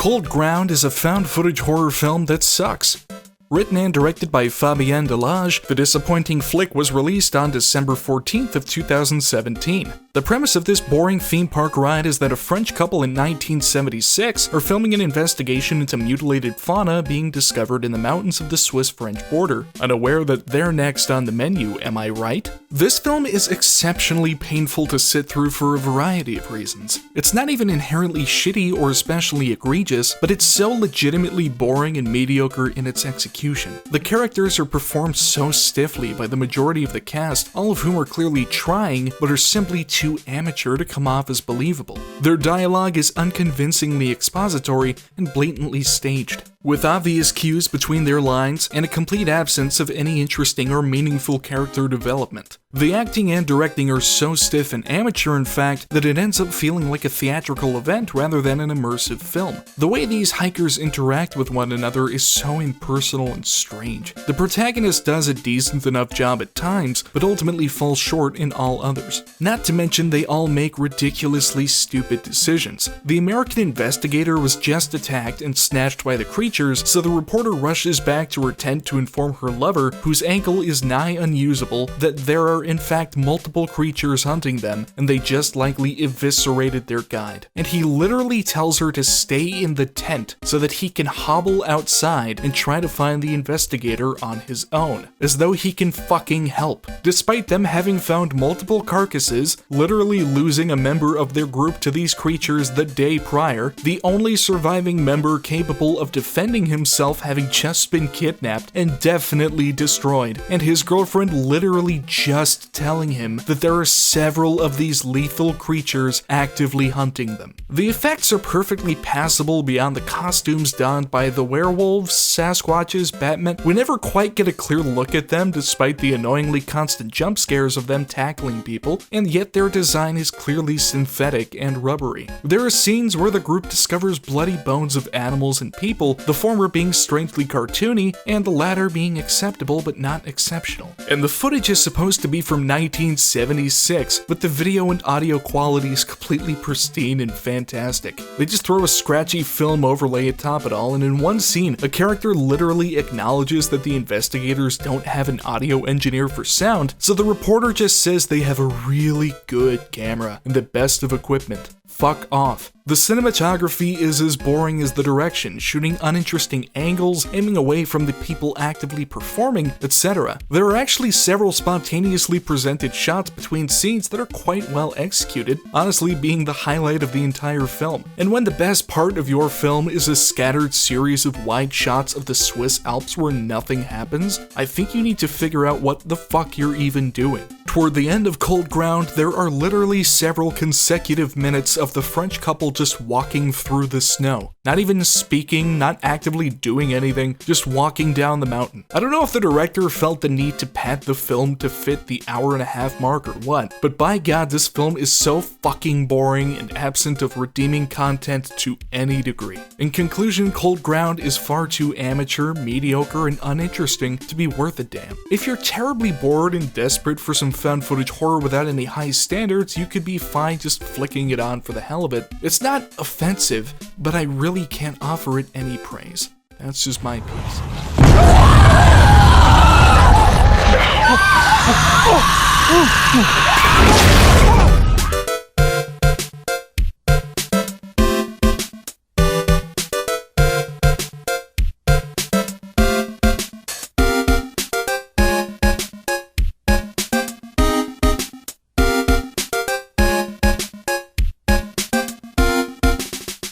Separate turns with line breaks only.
Cold Ground is a found-footage horror film that sucks. Written and directed by Fabienne Delage, the disappointing flick was released on December 14th of 2017. The premise of this boring theme park ride is that a French couple in 1976 are filming an investigation into mutilated fauna being discovered in the mountains of the Swiss-French border, unaware that they're next on the menu, am I right? This film is exceptionally painful to sit through for a variety of reasons. It's not even inherently shitty or especially egregious, but it's so legitimately boring and mediocre in its execution. The characters are performed so stiffly by the majority of the cast, all of whom are clearly trying, but are simply too amateur to come off as believable. Their dialogue is unconvincingly expository and blatantly staged, with obvious cues between their lines and a complete absence of any interesting or meaningful character development. The acting and directing are so stiff and amateur, in fact, that it ends up feeling like a theatrical event rather than an immersive film. The way these hikers interact with one another is so impersonal and strange. The protagonist does a decent enough job at times, but ultimately falls short in all others. Not to mention they all make ridiculously stupid decisions. The American investigator was just attacked and snatched by the creatures, so the reporter rushes back to her tent to inform her lover, whose ankle is nigh unusable, that there are in fact multiple creatures hunting them, and they just likely eviscerated their guide. And he literally tells her to stay in the tent so that he can hobble outside and try to find the investigator on his own, as though he can fucking help. Despite them having found multiple carcasses, literally losing a member of their group to these creatures the day prior, the only surviving member capable of defending himself having just been kidnapped and definitely destroyed, and his girlfriend literally just telling him that there are several of these lethal creatures actively hunting them. The effects are perfectly passable beyond the costumes donned by the werewolves, Sasquatches, Batman. We never quite get a clear look at them despite the annoyingly constant jump scares of them tackling people, and yet their design is clearly synthetic and rubbery. There are scenes where the group discovers bloody bones of animals and people, the former being strangely cartoony, and the latter being acceptable but not exceptional. And the footage is supposed to be from 1976, but the video and audio quality is completely pristine and fantastic. They just throw a scratchy film overlay atop it all, and in one scene, a character literally acknowledges that the investigators don't have an audio engineer for sound, so the reporter just says they have a really good camera and the best of equipment. Fuck off. The cinematography is as boring as the direction, shooting uninteresting angles, aiming away from the people actively performing, etc. There are actually several spontaneously presented shots between scenes that are quite well executed, honestly being the highlight of the entire film. And when the best part of your film is a scattered series of wide shots of the Swiss Alps where nothing happens, I think you need to figure out what the fuck you're even doing. Toward the end of Cold Ground, there are literally several consecutive minutes of the French couple just walking through the snow. Not even speaking, not actively doing anything, just walking down the mountain. I don't know if the director felt the need to pad the film to fit the hour-and-a-half mark or what, but by God, this film is so fucking boring and absent of redeeming content to any degree. In conclusion, Cold Ground is far too amateur, mediocre, and uninteresting to be worth a damn. If you're terribly bored and desperate for some found footage horror without any high standards, you could be fine just flicking it on for the hell of it. It's not offensive, but I really can't offer it any praise. That's just my piece.